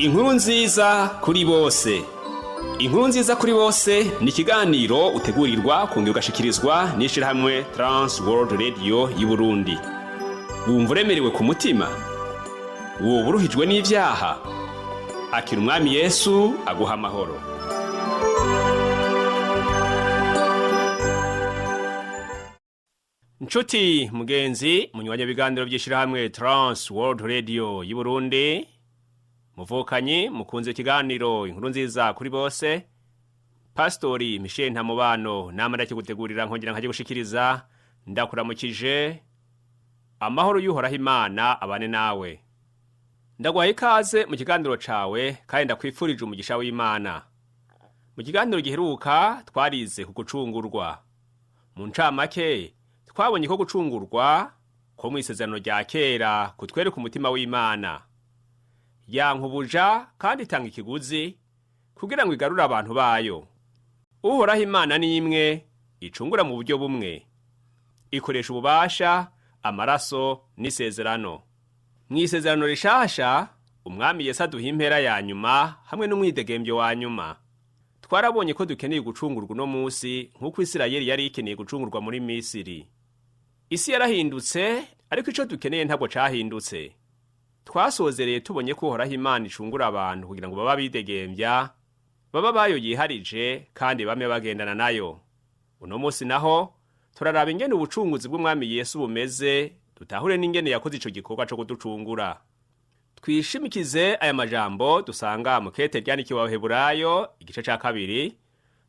Inkuru nziza kuri bose. Inkuru nziza kuri bose ni ikiganiro utegurirwa kongera ugashikirizwa n'ishirahamwe Trans World Radio y'Uburundi. Wumva uremerewe ku mutima? Woba uruhijwe n'ivyaha? Akira umwami Yesu aguha amahoro. Nshuti mugenzi munywanya biganiro by'ishirahamwe Trans World Radio y'Uburundi, muvukanyi mukunze ikiganiro inkuru nziza kuri bose. Pastori Michel Ntamubano namara cyo gutegurira nkongera nkaje gushikiriza, ndakuramukije. Amahoro y'uhoraho Imana abane nawe. Ndagwaye ikaze mu kiganiro cawe kandi ndakwifurije umugisha w'Imana. Mu kiganiro giheruka twarize ku gucungurwa. Mu ncamake twabonye ko gucungurwa ko mu isezerano rya kera kutwereka umutima w'Imana. Yankubuja kandi itanga ikiguzi kugira ngo igarure abantu bayo. Uhoraho Imana ni imwe, icungura mu buryo bumwe. Ikoresha ububasha, amaraso n'isezerano. Mu isezerano rishasha, umwami Yesu aduha impera ya nyuma hamwe n'umwidegembyo wa nyuma. Twarabonye ko dukeneye gucungurwa no musi nk'uko Isirayeli yari ikeneye gucungurwa muri Misiri. Isi yarahindutse, ariko ico dukeneye ntabwo cahindutse. Twasozereye tubonye ko Uhoraho Imana icungura abantu kugira ngo baba bidegembya, baba bayo yiharije kandi bame bagendana nayo. Uno musi naho turaraba ingene ubucunguzi bw'umwami Yesu bumeze, dutahure n'ingene yakoze ico gikorwa co kuducungura. Twishimikize aya majambo dusanga mu kete ryanikiwe Abaheburayo igice ca 2.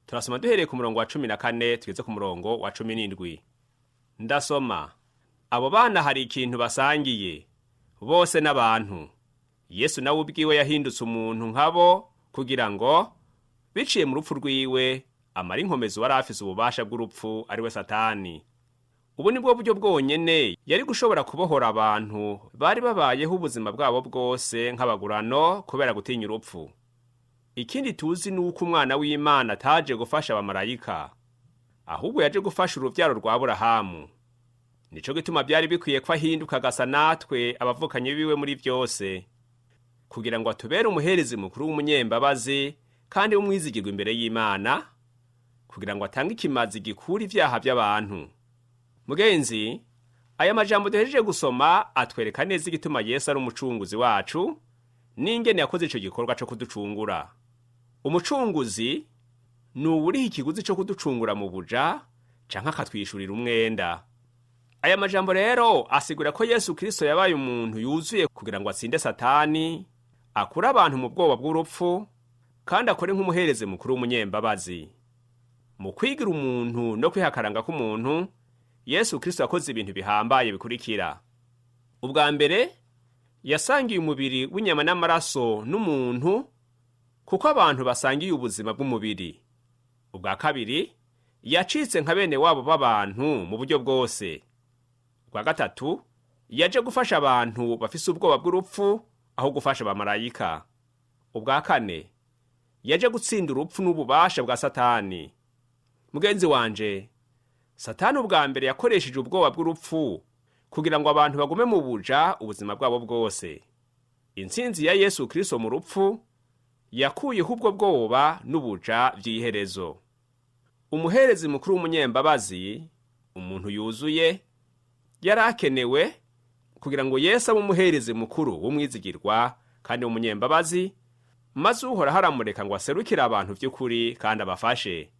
Turasoma duhereye ku murongo wa 14 tugeze ku murongo wa 17. Ndasoma: abo bana hari ikintu basangiye, bose n'abantu. Yesu nawe ubwiwe yahindutse umuntu nkabo kugira ngo biciye mu rupfu rwiwe amara inkomezi wari afise ububasha bw'urupfu ari we Satani. Ubu nibwo buryo bwonyene yari gushobora kubohora abantu bari babayeho ubuzima bwabo bwose nk'abagurano kubera gutinya urupfu. Ikindi tuzi nuko umwana w'Imana ataje gufasha abamarayika, ahubwo yaje gufasha uruvyaro rwa Aburahamu. Nico gituma byari bikwiye ko ahinduka agasa natwe abavukanye biwe muri byose, kugira ngo atubere umuherezi mukuru w'umunyembabazi kandi w'umwizigirwa imbere y'Imana, kugira ngo atange ikimazi gikura ivyaha by'abantu. Mugenzi, aya majambo duhejeje gusoma atwereka neza igituma Yesu ari umucunguzi wacu n'ingene yakoze ico gikorwa co kuducungura. Umucunguzi ni uwuriha ikiguzi co kuducungura mu buja canke akatwishurira umwenda. Aya majambo rero asigura ko Yesu Kristo yabaye umuntu yuzuye kugira ngo atsinde Satani, akura abantu mu bwoba bw'urupfu kandi akore nk'umuhereze mukuru w'umunyembabazi. Mu kwigira umuntu no kwihakaranga k'umuntu, Yesu Kristo yakoze ibintu bihambaye bikurikira. Ubwa mbere, yasangiye umubiri w'inyama n'amaraso n'umuntu kuko abantu basangiye ubuzima bw'umubiri. Ubwa kabiri, yacitse nka bene wabo b'abantu mu buryo bwose. Ubwa gatatu, yaje gufasha abantu bafise ubwoba bw'urupfu aho gufasha abamarayika. Ubwa kane, yaje gutsinda urupfu n'ububasha bwa Satani. Mugenzi wanje, Satani ubwa mbere yakoresheje ubwoba bw'urupfu kugira ngo abantu bagume mu buja ubuzima bwabo bwose. Intsinzi ya Yesu Kristo mu rupfu yakuyeho ubwo bwoba n'ubuja vy'iherezo. Umuherezi mukuru w'umunyembabazi, umuntu yuzuye, yarakenewe kugira ngo Yesu abe umuherezi mukuru w'umwizigirwa kandi w'umunyembabazi, maze Uhoraho aramureka ngo aserukire abantu vy'ukuri kandi abafashe.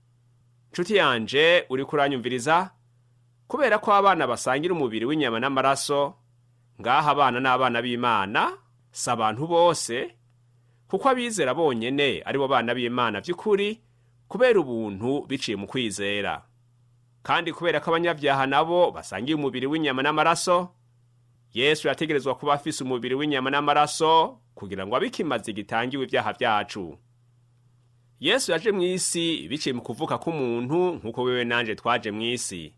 Nshuti yanje uri kuranyumviriza, kubera ko abana basangira umubiri w'inyama n'amaraso, ngaha abana n'abana b'Imana si abantu bose, kuko abizera bonyene aribo bana b'Imana vy'ukuri kubera ubuntu biciye mu kwizera. Kandi kubera ko abanyavyaha nabo basangiye umubiri w'inyama n'amaraso, Yesu yategerezwa kuba afise umubiri w'inyama n'amaraso kugira ngo abikimaze gitangiwe ibyaha vyacu. Yesu yaje mw'isi biciye mu kuvuka k'umuntu nk'uko wewe nanje twaje mw'isi.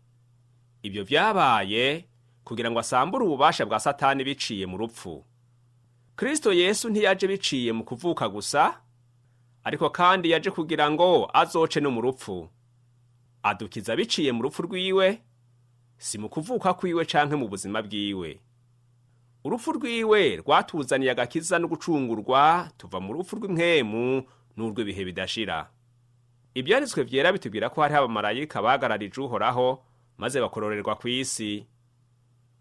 Ibyo vyabaye kugira ngo asambure ububasha bwa Satani biciye mu rupfu. Kristo Yesu ntiyaje biciye mu kuvuka gusa, ariko kandi yaje kugira ngo azoce no mu rupfu. Adukiza biciye mu rupfu rwiwe, si mu kuvuka kwiwe canke mu buzima bwiwe. urupfu rwiwe rwatuzaniye agakiza no gucungurwa tuva mu rupfu rw'impwemu n'urw'ibihe bidashira. Ibyanditswe vyera bitubwira ko hariho abamarayika bagararije Uhoraho maze bakororerwa ku isi.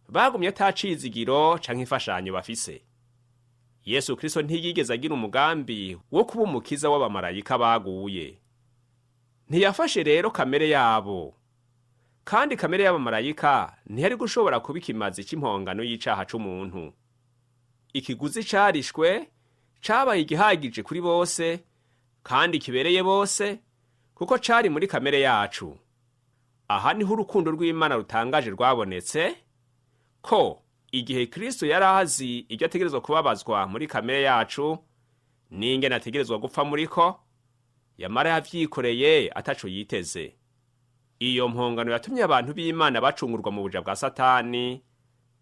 Bagumye atacizigiro canke imfashanyo bafise. Yesu Kristo ntiyigeze agira umugambi wo kuba umukiza w'abamarayika baguye. Ntiyafashe rero kamere yabo. Kandi kamere y'abamarayika ntiyari gushobora kuba ikimazi cy'impongano y'icaha c'umuntu. Ikiguzi carishwe cabaye igihagije kuri bose kandi kibereye bose kuko cari muri kamere yacu. Aha niho urukundo rw'Imana rutangaje rwabonetse ko igihe Kristo yari azi ibyo ategerezwa kubabazwa muri kamere yacu n'ingene ategerezwa gupfa muriko, yamara yavyikoreye ataco yiteze. Iyo mpongano yatumye abantu b'Imana bacungurwa mu buja bwa Satani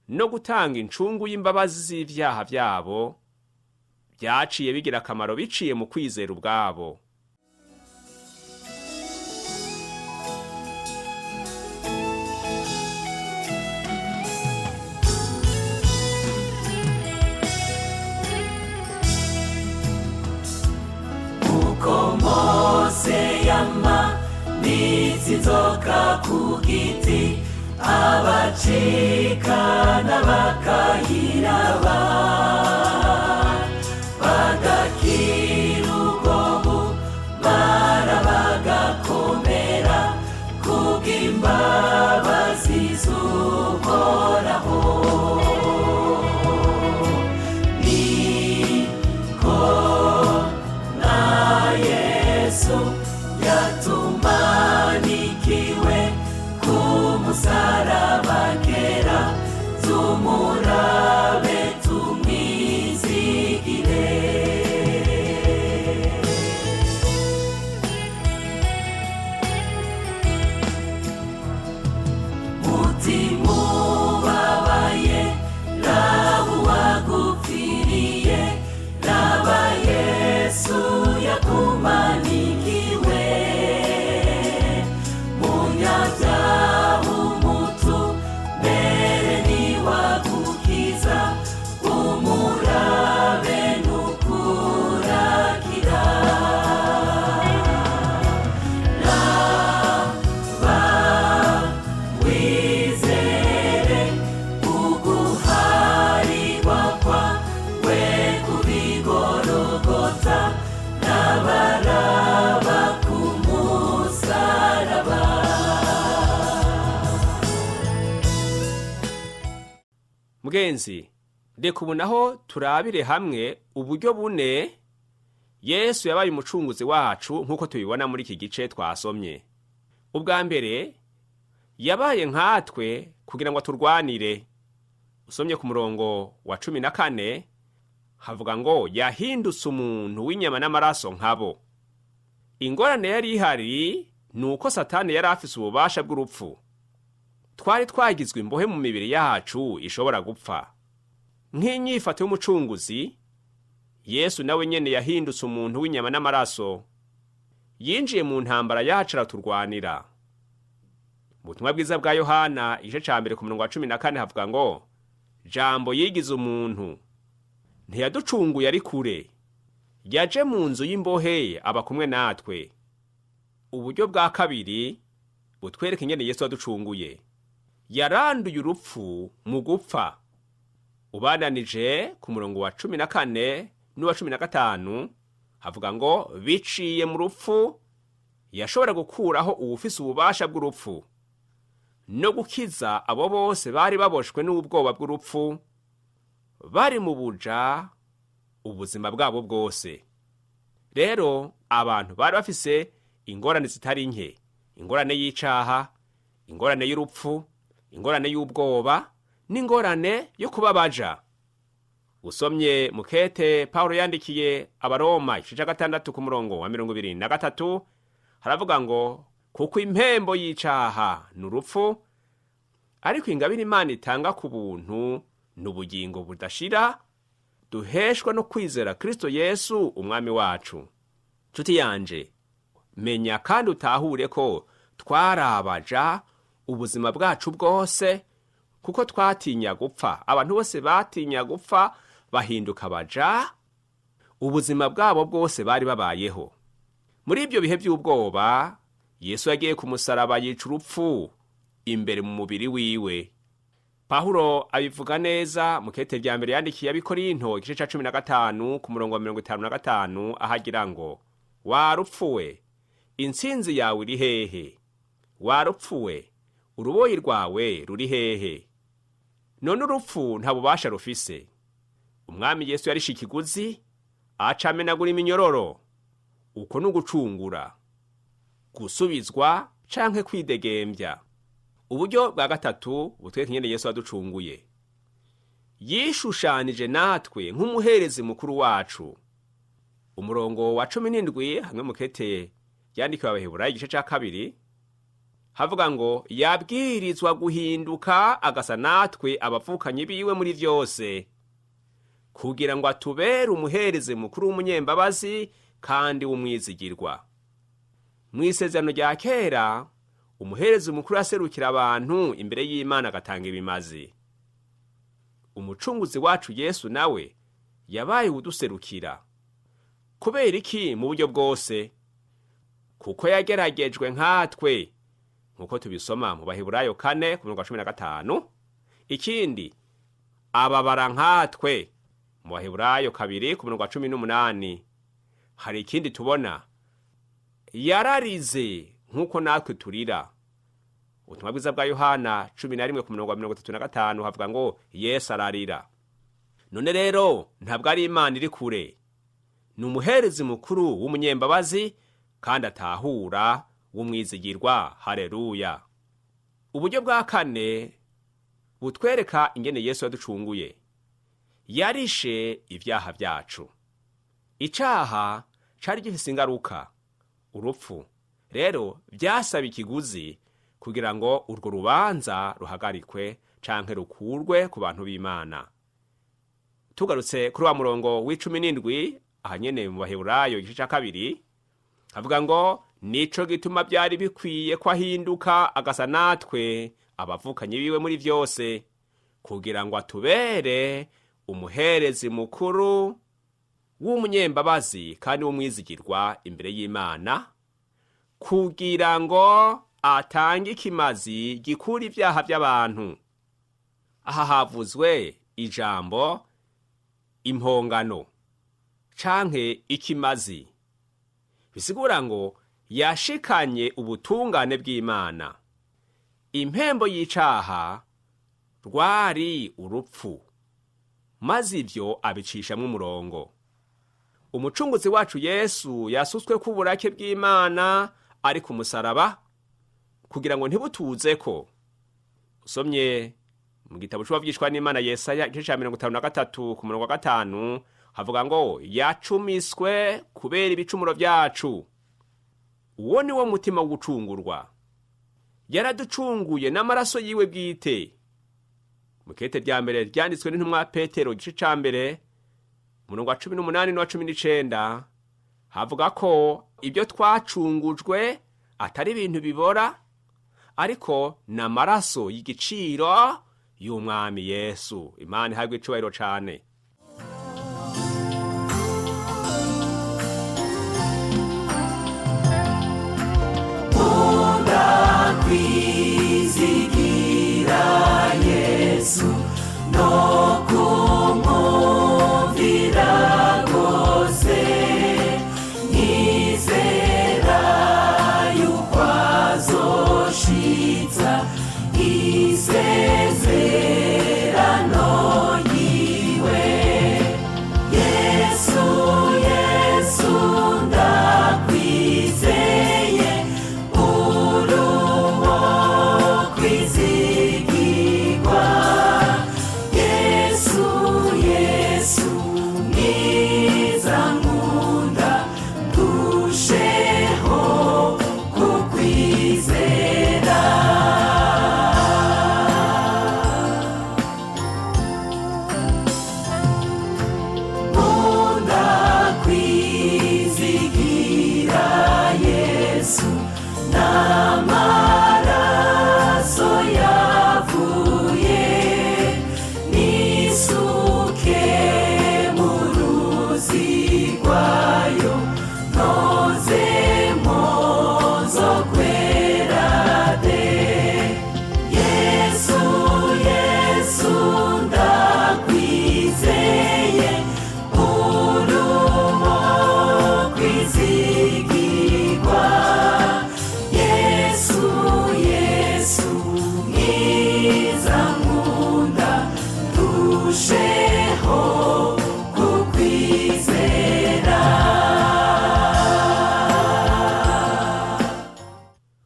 no gutanga incungu y'imbabazi z'ivyaha vyabo, byaciye bigira akamaro biciye mu kwizera ubwabo. Uko Mose yamanitse inzoka ku giti, abacikana bakayiraba, bagakira ubwoba, bagakomera kubw'imbabazi z'Uhoraho. Niko na Yesu yatumanikiwe ku musaraba kera, tumurabe tumwizigire. Mutima ubabaye, raba uwagupfiriye, raba Yesu yakumanikiwe. Munyabyaha umutumbere niwagukiza, umurabe nukurakira. Raba wizere uguharirwa kwawe kubigorogota, raba ku musaraba. Mugenzi, reka ubu naho turabire hamwe uburyo bune Yesu yabaye umucunguzi wacu nk'uko tubibona muri iki gice twasomye. Ubwa mbere, yabaye nkatwe kugira ngo aturwanire. Usomye ku murongo wa 14, havuga ngo yahindutse umuntu w'inyama n'amaraso nkabo. Ingorane yari ihari nuko Satani yari afise ububasha bw'urupfu. Twari twagizwe imbohe mu mibiri yacu ishobora gupfa. Nk'inyifato y'umucunguzi, Yesu nawe nyene yahindutse umuntu w'inyama n'amaraso. Yinjiye mu ntambara yacu araturwanira. Mu butumwa bwiza bwa Yohana igice ca mbere ku murongo wa 14 havuga ngo Jambo yigize umuntu, ntiyaducunguye ari kure, yaje mu nzu y'imbohe aba kumwe natwe. Uburyo bwa kabiri butwereka ingene Yesu yaducunguye. Yaranduye urupfu mu gupfa. Ubandanije ku murongo wa 14 n'uwa 15 havuga ngo biciye mu rupfu yashobora gukuraho uwufise ububasha bw'urupfu no gukiza abo bose bari baboshwe n'ubwoba bw'urupfu, bari mu buja ubuzima bwabo bwose. Rero abantu bari bafise ingorane zitari nke: ingorane y'icaha, ingorane y'urupfu, ingorane y'ubwoba, n'ingorane yo kubabaja. Usomye mukete Paulo yandikiye Abaroma igice ca 6 ku murongo wa 23 haravuga ngo kuko impembo y'icaha n'urupfu, ariko ingabire Imana itanga ku buntu n'ubugingo budashira duheshwa no kwizera Kristo Yesu umwami wacu. Nshuti yanje, menya kandi utahure ko twarabaja ubuzima bwacu bwose kuko twatinya gupfa. Abantu bose batinya gupfa bahinduka baja, ubuzima bwabo bwose bari babayeho. Muri ibyo bihe by'ubwoba, Yesu yagiye ku musaraba yica urupfu imbere mu mubiri wiwe. Pawulo abivuga neza mu kete rya mbere yandikiye abikorinto igice ca 15 ku murongo wa 55 ahagira ngo, warupfuwe, intsinzi yawe iri hehe? Warupfuwe, uruboyi rwawe ruri hehe? None urupfu nta bubasha rufise. Umwami Yesu yarishe ikiguzi, aca amenagura iminyororo. Uko n'ugucungura, gusubizwa canke kwidegembya. Uburyo bwa gatatu butwereka ingene Yesu yaducunguye. Yishushanije natwe nk'umuherezi mukuru wacu. Umurongo wa 17 hamwe mu kete yandikiwe Abaheburayo igice ca 2 havuga ngo, yabwirizwa guhinduka agasa natwe abavukanyi biwe muri vyose, kugira ngo atubere umuherezi mukuru w'umunyembabazi kandi w'umwizigirwa. Mw'isezerano rya kera, umuherezi mukuru yaserukira abantu imbere y'Imana agatanga ibimazi. Umucunguzi wacu Yesu nawe yabaye uduserukira. Kubera iki? Mu buryo bwose. Kuko yageragejwe nkatwe, nkuko tubisoma mu Baheburayo 4 ku murongo wa 15. Ikindi, ababara nkatwe mu Baheburayo 2 ku murongo wa 18. Hari ikindi tubona, yararize nkuko natwe turira. Ubutumwa bwiza bwa Yohana 11 ku murongo wa 35 havuga ngo, Yesu ararira. None rero ntabwo ari Imana iri kure, ni umuherezi mukuru w'umunyembabazi kandi atahura w'umwizigirwa. Haleluya. Uburyo bwa kane butwereka ingene Yesu yaducunguye. Yarishe ivyaha vyacu. Icaha cari gifise ingaruka, urupfu. Rero vyasaba ikiguzi kugira ngo urwo rubanza ruhagarikwe canke rukurwe ku bantu b'Imana. Tugarutse kuri wa murongo w'17 ahanyene mu Baheburayo igice ca 2 havuga ngo, nico gituma byari bikwiye ko ahinduka agasa natwe abavukanyi biwe muri vyose, kugira ngo atubere umuherezi mukuru w'umunyembabazi kandi w'umwizigirwa imbere y'Imana, kugira ngo atange ikimazi gikura ivyaha by'abantu. Aha havuzwe ijambo impongano canke ikimazi, bisigura ngo yashikanye ubutungane bw'Imana. Impembo y'icaha rwari urupfu, maze ivyo abicishamwo umurongo. Umucunguzi wacu Yesu yasutswe ku burake bw'Imana ari ku musaraba kugira ngo ntibutuzeko. Usomye mu gitabo c'Uwavugishwa n'Imana Yesaya igice ca 53 ku murongo wa 5 havuga ngo, yacumiswe kubera ibicumuro vyacu. Uwo ni wo mutima wo gucungurwa. Yaraducunguye n'amaraso yiwe bwite. Mu kete rya mbere ryanditswe n'intumwa Petero igice ca 1 umurongo wa 18 n'uwa 19 havuga ko ibyo twacungujwe atari ibintu bibora, ariko n'amaraso y'igiciro y'umwami Yesu. Imana ihabwe icubahiro cane. Kwizigira Yesu no kumumvira gose, nizera yuko azoshitsa isezerano yiwe. Yesu, Yesu ndakwizeye, uruwo kwizigirwa. Yesu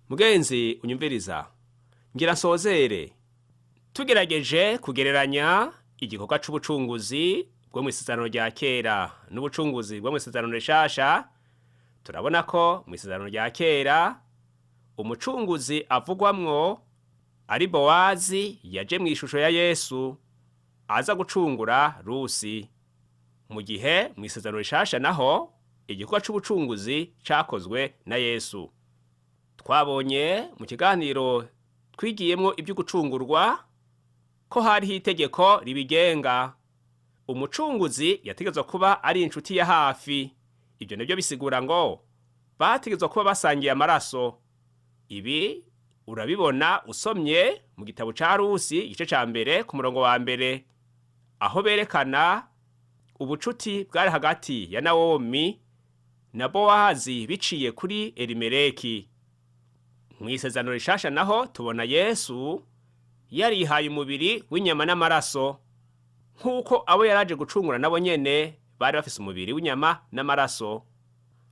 mugenzi unyumviriza, ngira nsozere tugerageje kugereranya igikorwa c'ubucunguzi bwo mu isezerano rya kera n'ubucunguzi bwo mu isezerano rishasha. Turabona ko mu isezerano rya kera umucunguzi avugwamwo ari Bowazi, yaje mu ishusho ya Yesu aza gucungura Rusi. Mu gihe mu isezerano rishasha naho igikorwa c'ubucunguzi cakozwe na Yesu. Twabonye mu kiganiro twigiyemwo ibyo gucungurwa ko hariho itegeko ribigenga. Umucunguzi yategetswe kuba ari inshuti ya hafi. Ibyo nibyo bisigura ngo bategetswe kuba basangiye amaraso. Ibi urabibona usomye mu gitabo ca Rusi igice ca mbere ku murongo wa mbere, aho berekana ubucuti bwari hagati ya Nawomi na Bowazi biciye kuri Elimeleki. Mu isezerano rishasha naho tubona Yesu yarihaye umubiri w'inyama n'amaraso, nk'uko abo yaraje gucungura nabo nyene bari bafise umubiri w'inyama n'amaraso.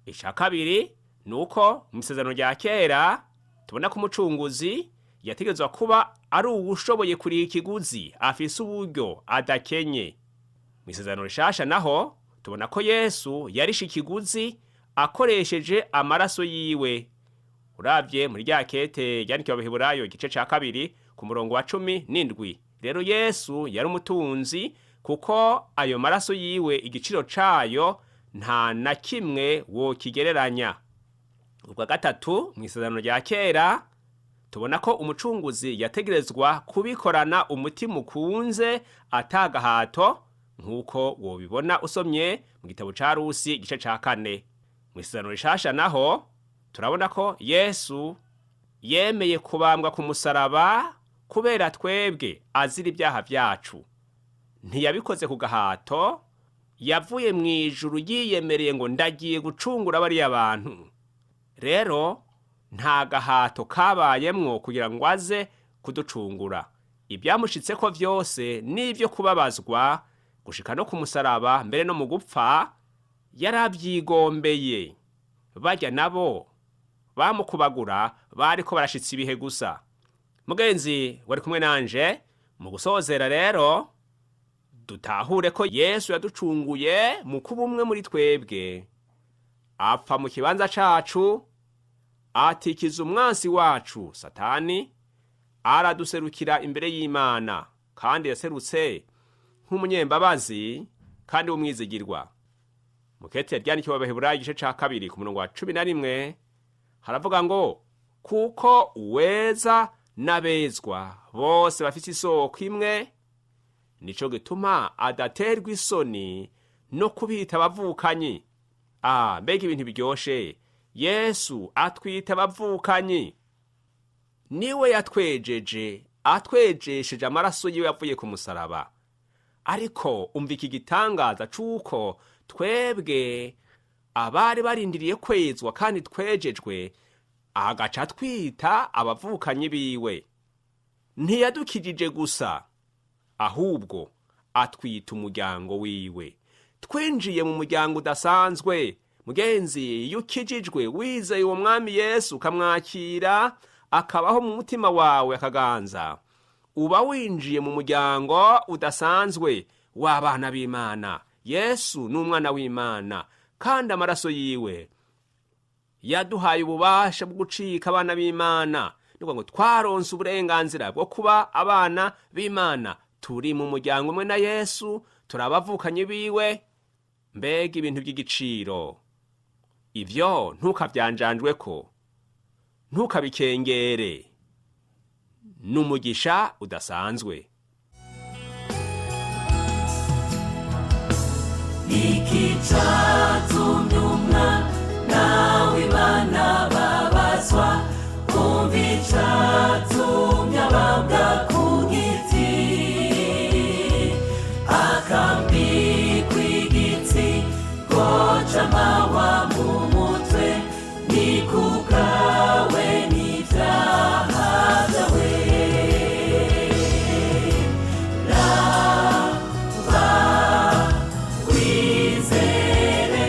Ica kabiri nuko mu isezerano rya kera tubona ko umucunguzi yategetswe kuba ari uwushoboye kuriha ikiguzi, afise uburyo, adakenye. Mu isezerano rishasha naho tubona ko Yesu yarishe ikiguzi akoresheje amaraso yiwe. Uravye muri rya kete ryandikiwe Abaheburayo igice ca kabiri ku murongo wa 17, rero Yesu yari umutunzi kuko ayo maraso yiwe igiciro cayo nta na kimwe wo kigereranya. Ubwa gatatu mu isezerano rya kera tubona ko umucunguzi yategerezwa kubikorana umutima ukunze atagahato, nk'uko wobibona usomye mu gitabo ca Rusi igice ca 4. Mu isezerano rishasha naho turabona ko Yesu yemeye kubambwa ku musaraba kubera twebwe azira ibyaha vyacu. Ntiyabikoze ku gahato, yavuye mu ijuru yiyemereye ngo ndagiye gucungura bariya abantu. Rero nta gahato kabayemwo kugira ngo aze kuducungura. Ibyamushitseko vyose n'ivyo kubabazwa gushika no ku musaraba, mbere no mu gupfa yaravyigombeye. Barya nabo bamukubagura bariko barashitsa ibihe gusa. Mugenzi wari kumwe nanje mu gusozera, rero dutahure ko Yesu yaducunguye mu kuba umwe muri twebwe, apfa mu kibanza cacu, atikiza umwansi wacu Satani, araduserukira imbere y'Imana, kandi yaserutse nk'umunyembabazi kandi w'umwizigirwa. Mu kete ryandikiwe Abaheburayo igice ca kabiri ku murongo wa 11 haravuga ngo kuko uweza n'abezwa bose bafite isoko imwe, nico gituma adaterwa isoni no kubita abavukanyi. Mbega ibintu biryoshe! Yesu atwita abavukanyi. Niwe yatwejeje, atwejesheje amaraso yiwe yavuye ku musaraba. Ariko umva iki gitangaza c'uko twebwe abari barindiriye kwezwa kandi twejejwe, agaca twita abavukanyi biwe. Ntiyadukijije gusa, ahubwo atwita umuryango wiwe. Twinjiye mu muryango udasanzwe. Mugenzi, iyo ukijijwe wizeye uwo mwami Yesu ukamwakira akabaho mu mutima wawe akaganza, uba winjiye mu muryango udasanzwe w'abana b'Imana. Yesu ni umwana w'Imana, kandi amaraso yiwe yaduhaye ububasha bwo gucika abana b'Imana. Nuko ngo twaronse uburenganzira bwo kuba abana b'Imana. Turi mu muryango umwe na Yesu, turabavukanye biwe. Mbega ibintu by'igiciro! Ivyo ntukavyanjanjweko, ntukabikengere. N'umugisha udasanzwe. Ikicatumye umwana w'Imana babazwa, umva icatumye abambwa ku giti, akambikwa igiti ngo c'amahwa mu mutwe, ni kubwawe n'ivyaha vyawe. Raba wizere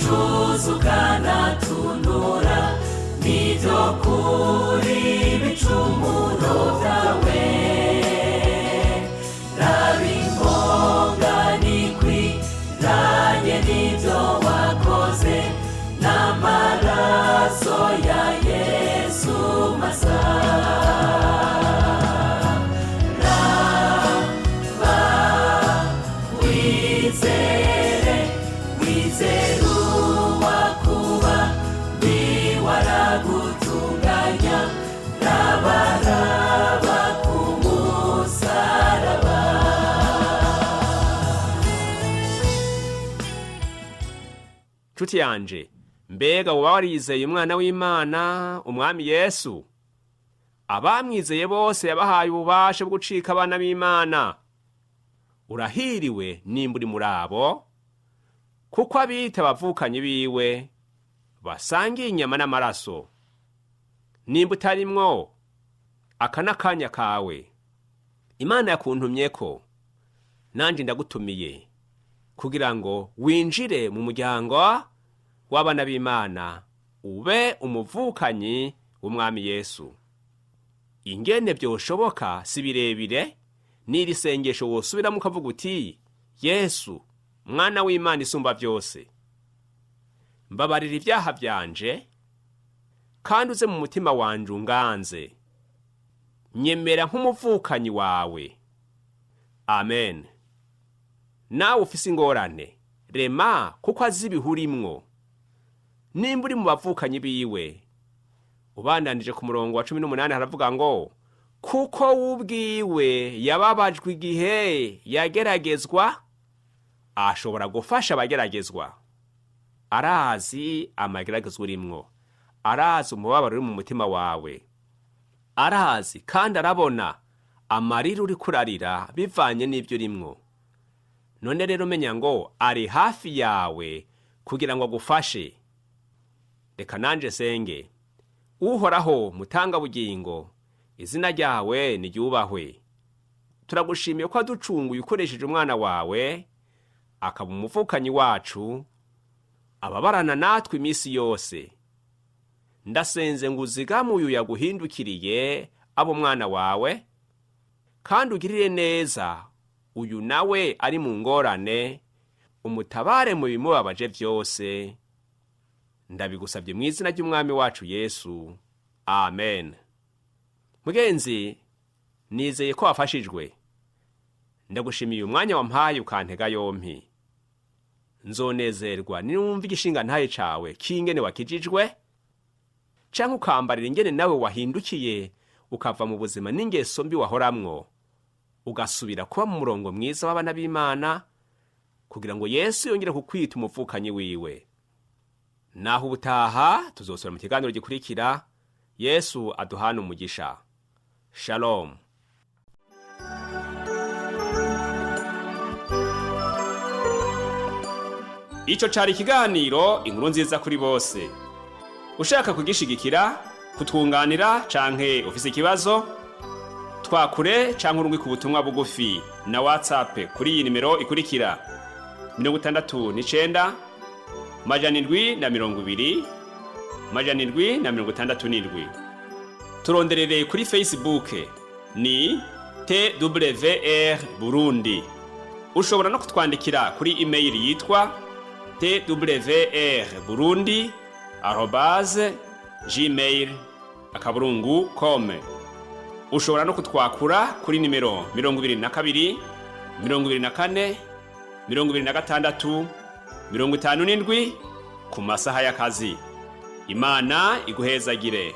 wicuza ukanatunura n'ibyo kuri ibicumuro byawe nabingonganikwiranye n'ibyo wakoze n'amaraso ya Yesu masa Nshuti yanje, mbega uba warizeye umwana w'Imana umwami Yesu? Abamwizeye bose yabahaye ububasha bwo gucika abana b'Imana. Urahiriwe nimba uri muri abo, kuko abita abavukanyi biwe basangiye inyama n'amaraso. Nimba utarimwo, aka n'akanya kawe. Imana yakuntumyeko, nanje ndagutumiye kugira ngo winjire mu muryango w'abana b'Imana, ube umuvukanyi w'umwami Yesu. Ingene byoshoboka si birebire, n'iri sengesho wosubiramo ukavuga uti: Yesu, mwana w'Imana isumba byose, mbabarira ibyaha byanje kandi uze mu mutima wanje unganze, nyemera nk'umuvukanyi wawe. Amen. Nawe ufise ingorane, rema kuko azi ibihurimwo. Nimba uri mu bavukanyi biwe, ubandanije ku murongo wa 18 haravuga ngo: kuko ubwiwe yababajwe igihe yageragezwa, ashobora gufasha abageragezwa. Arazi amageragezwa urimwo, arazi umubabaro uri mu mutima wawe, arazi kandi arabona amarira uri kurarira bivanye n'ibyo urimwo. None rero menya ngo ari hafi yawe kugira ngo agufashe. Reka nanje senge. Uhoraho mutanga bugingo, izina ryawe niryubahwe. Turagushimiye ko aducunguye ukoresheje umwana wawe, akaba umuvukanyi wacu, ababarana natwe iminsi yose. Ndasenze ngo uzigame uyu yaguhindukiriye abo mwana wawe, kandi ugirire neza uyu nawe ari mu ngorane, umutabare mu bimubabaje byose. Ndabigusabye mu izina ry'umwami wacu Yesu. Amen. Mugenzi, nizeye ko wafashijwe. Ndagushimiye umwanya wampaye ukantega yompi. Nzonezerwa ninumva igishinga ntaye cawe kingene wakijijwe, canke ukambarira ingene nawe wahindukiye ukava mu buzima n'ingeso mbi wahoramwo, ugasubira kuba mu murongo mwiza w'abana b'Imana, kugira ngo Yesu yongere kukwita umuvukanyi wiwe. Naho ubutaha tuzosubira mu kiganiro gikurikira. Yesu aduhana umugisha. Shalom. Ico cari ikiganiro inkuru nziza kuri bose. Ushaka kugishigikira, kutwunganira canke ufise ikibazo, twakure canke urungwe ku butumwa bugufi na WhatsApp kuri iyi nimero ikurikira: 69 720 767. Turonderere kuri Facebook ni TWR Burundi. Ushobora no kutwandikira kuri email yitwa twrburundi@gmail.com. Ushobora no kutwakura kuri nimero 22 24 26 57 ku masaha y'akazi. Imana iguhezagire.